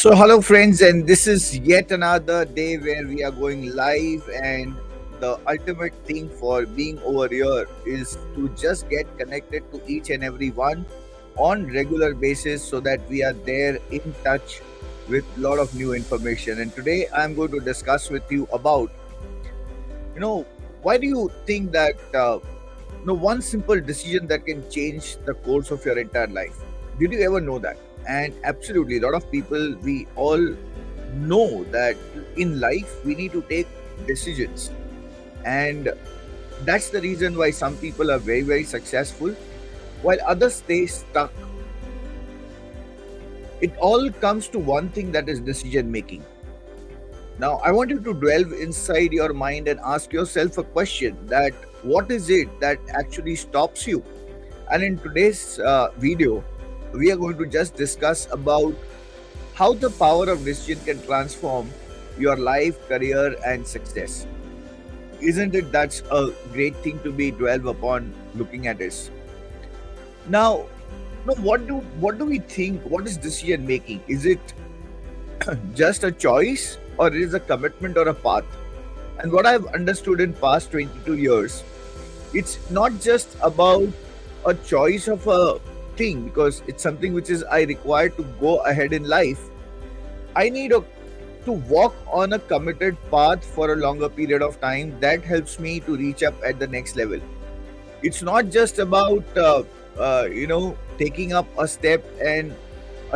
So, hello, friends, and this is yet another day where we are going live. And the ultimate thing for being over here is to just get connected to each and every one on regular basis so that we are there in touch with a lot of new information. And today I'm going to discuss with you about, you know, why do you think that, one simple decision that can change the course of your entire life? Did you ever know that? And absolutely, a lot of people, we all know that in life we need to take decisions, and that's the reason why some people are very, very successful while others stay stuck. It all comes to one thing, that is decision making. Now, I want you to delve inside your mind and ask yourself a question: that what is it that actually stops you? And in today's video, we are going to just discuss about how the power of decision can transform your life, career, and success. Isn't it that's a great thing to be dwell upon looking at this? Now, what do we think? What is decision making? Is it just a choice, or it is a commitment or a path? And what I've understood in past 22 years, it's not just about a choice of a thing, because it's something which is I require to go ahead in life. I need to walk on a committed path for a longer period of time that helps me to reach up at the next level. It's not just about taking up a step and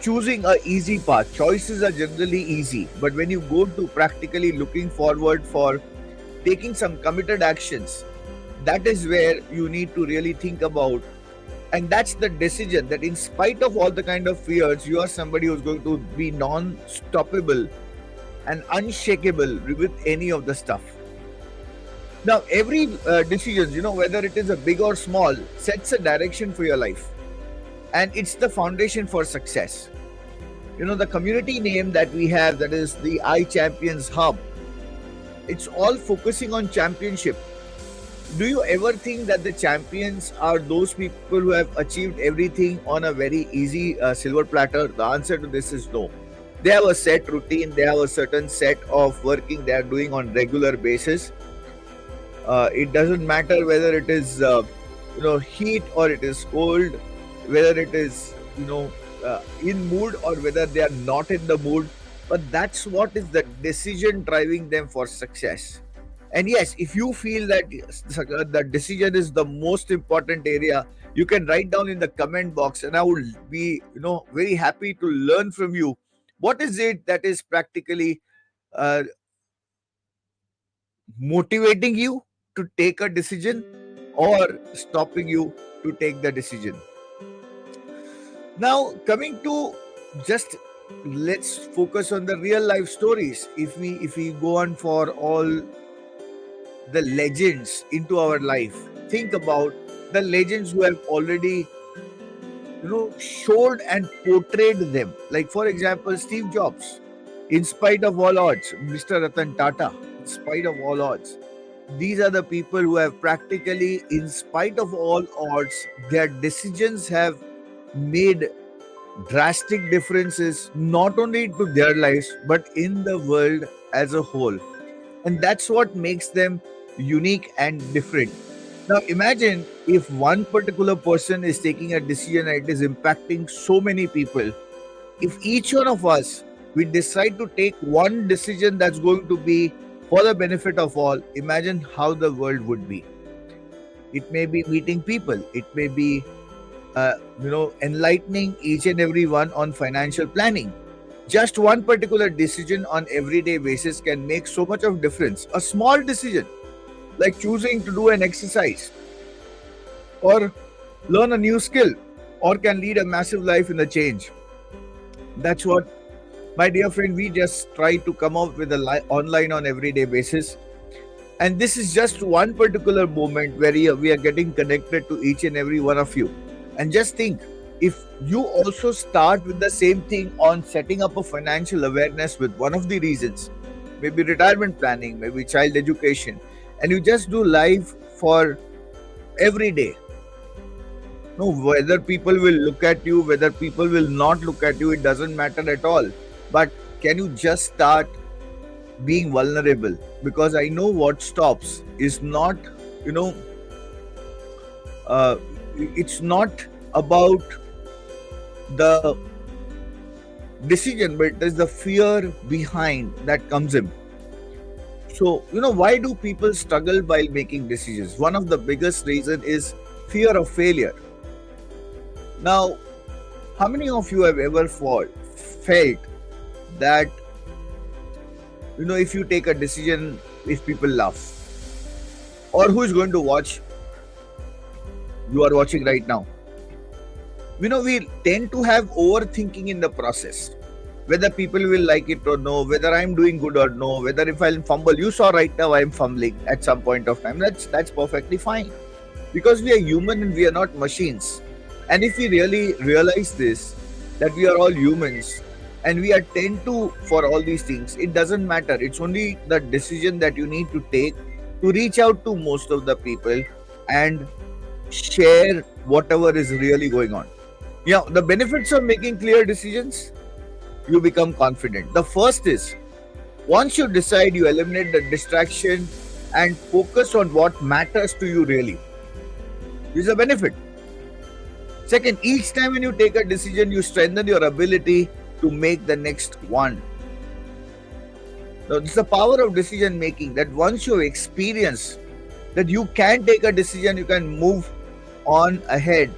choosing a easy path. Choices are generally easy, but when you go to practically looking forward for taking some committed actions, that is where you need to really think about. And that's the decision, that in spite of all the kind of fears, you are somebody who's going to be non-stoppable and unshakable with any of the stuff. Now, every decision, whether it is a big or small, sets a direction for your life, and it's the foundation for success. The community name that we have, that is the I Champions Hub, it's all focusing on championship. Do you ever think that the champions are those people who have achieved everything on a very easy silver platter? The answer to this is no. They have a set routine, they have a certain set of working they are doing on regular basis. It doesn't matter whether it is heat or it is cold, whether it is in mood or whether they are not in the mood, but that's what is the decision driving them for success. And yes, if you feel that the decision is the most important area, you can write down in the comment box, and I will be very happy to learn from you. What is it that is practically uh, motivating you to take a decision, or stopping you to take the decision? Now, coming to, just let's focus on the real life stories. If we go on for all the legends into our life, think about the legends who have already showed and portrayed them. Like, for example, Steve Jobs. In spite of all odds, Mr. Ratan Tata. In spite of all odds, these are the people who have practically, in spite of all odds, their decisions have made drastic differences, not only to their lives but in the world as a whole. And that's what makes them unique and different. Now, imagine if one particular person is taking a decision and it is impacting so many people. If each one of us, we decide to take one decision that's going to be for the benefit of all, imagine how the world would be. It may be meeting people, it may be enlightening each and every one on financial planning. Just one particular decision on everyday basis can make so much of difference. A small decision like choosing to do an exercise or learn a new skill, or can lead a massive life in a change. That's what, my dear friend, we just try to come up with online on everyday basis. And this is just one particular moment where we are getting connected to each and every one of you. And just think, if you also start with the same thing on setting up a financial awareness with one of the reasons, maybe retirement planning, maybe child education, and you just do live for every day. No, whether people will look at you, whether people will not look at you, it doesn't matter at all. but can you just start being vulnerable? Because I know what stops is not, you know, uh, it's not about the decision, but it is the fear behind that comes in. So, why do people struggle while making decisions? One of the biggest reason is fear of failure. Now, how many of you have ever felt that, if you take a decision, if people laugh, or who is going to watch, you are watching right now? We tend to have overthinking in the process, whether people will like it or no, whether I'm doing good or no, whether if I'll fumble. You saw right now I'm fumbling at some point of time. That's perfectly fine, because we are human and we are not machines. And if we really realize this, that we are all humans and we are tend to for all these things, it doesn't matter. It's only the decision that you need to take to reach out to most of the people and share whatever is really going on. The benefits of making clear decisions: you become confident. The first is, once you decide, you eliminate the distraction and focus on what matters to you really. This is a benefit. Second, each time when you take a decision, you strengthen your ability to make the next one. Now, this is the power of decision making, that once you experience that you can take a decision, you can move on ahead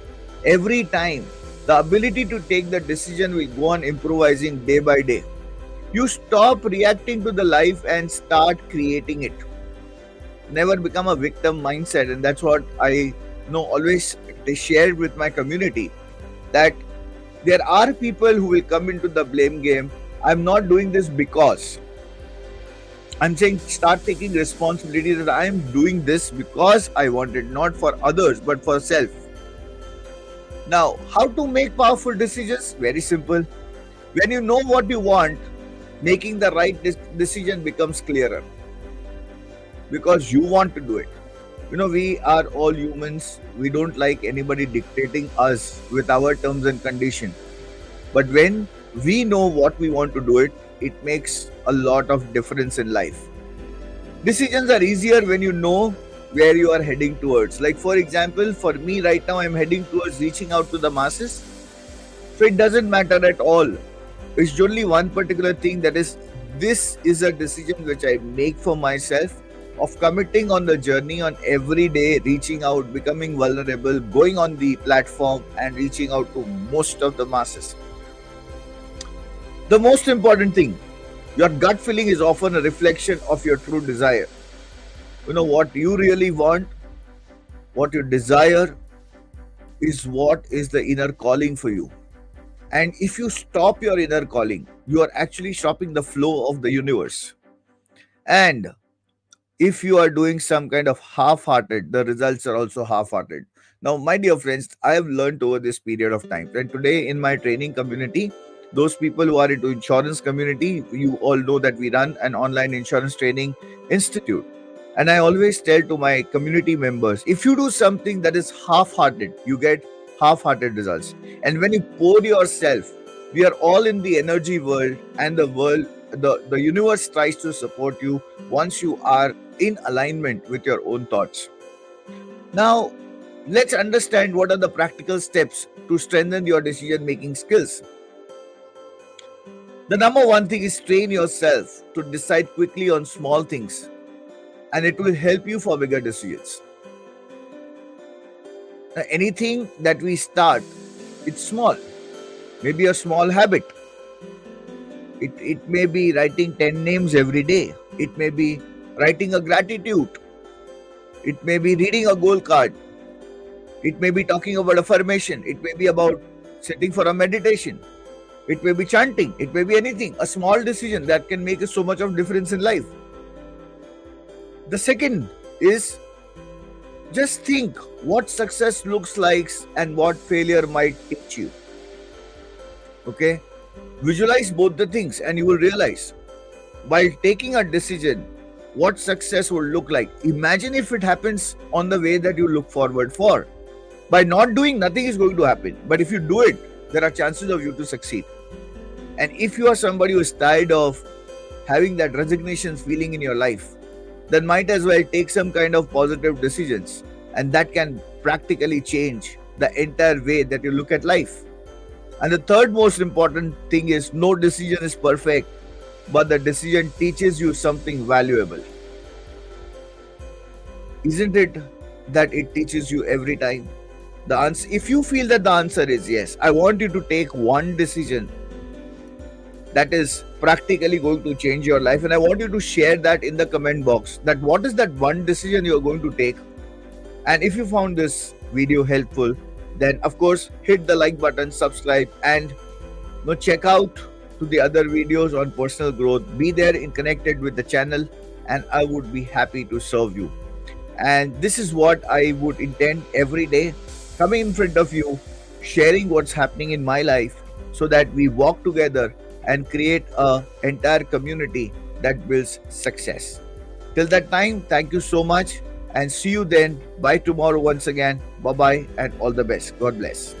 every time. The ability to take the decision will go on improvising day by day. You stop reacting to the life and start creating it. Never become a victim mindset, and that's what I always shared with my community, that there are people who will come into the blame game. I'm not doing this because. I'm saying start taking responsibility, that I am doing this because I want it, not for others, but for self. Now, how to make powerful decisions? Very simple. When you know what you want, making the right decision becomes clearer, because you want to do it. We are all humans. We don't like anybody dictating us with our terms and conditions. But when we know what we want to do it makes a lot of difference in life. Decisions are easier when you know where you are heading towards. Like, for example, for me right now, I'm heading towards reaching out to the masses. So it doesn't matter at all. It's only one particular thing, that is, this is a decision which I make for myself, of committing on the journey on every day, reaching out, becoming vulnerable, going on the platform and reaching out to most of the masses. The most important thing, your gut feeling is often a reflection of your true desire. What you really want, what you desire, is what is the inner calling for you. And if you stop your inner calling, you are actually stopping the flow of the universe. And if you are doing some kind of half-hearted, the results are also half-hearted. Now, my dear friends, I have learned over this period of time, and today in my training community, those people who are into insurance community, you all know that we run an online insurance training institute. And I always tell to my community members, if you do something that is half-hearted, you get half-hearted results. And when you pour yourself, we are all in the energy world, and the universe tries to support you once you are in alignment with your own thoughts. Now, let's understand what are the practical steps to strengthen your decision making skills. The number one thing is train yourself to decide quickly on small things, and it will help you for bigger decisions. Now, anything that we start, it's small. Maybe a small habit. It may be writing 10 names every day. It may be writing a gratitude. It may be reading a goal card. It may be talking about affirmation. It may be about sitting for a meditation. It may be chanting. It may be anything. A small decision that can make so much of difference in life. The second is, just think what success looks like and what failure might teach you. Okay? Visualize both the things and you will realize, while taking a decision, what success will look like. Imagine if it happens on the way that you look forward for. By not doing, nothing is going to happen. But if you do it, there are chances of you to succeed. And if you are somebody who is tired of having that resignation feeling in your life, then might as well take some kind of positive decisions, and that can practically change the entire way that you look at life. And the third most important thing is no decision is perfect, but the decision teaches you something valuable. Isn't it that it teaches you every time? The answer, if you feel that the answer is yes, I want you to take one decision that is practically going to change your life, and I want you to share that in the comment box, that what is that one decision you're going to take. And if you found this video helpful, then of course hit the like button, subscribe, and check out to the other videos on personal growth. Be there and connected with the channel, and I would be happy to serve you. And this is what I would intend every day, coming in front of you, sharing what's happening in my life, so that we walk together and create a entire community that builds success. Till that time, thank you so much, and see you then. Bye tomorrow once again. Bye bye, and all the best. God bless.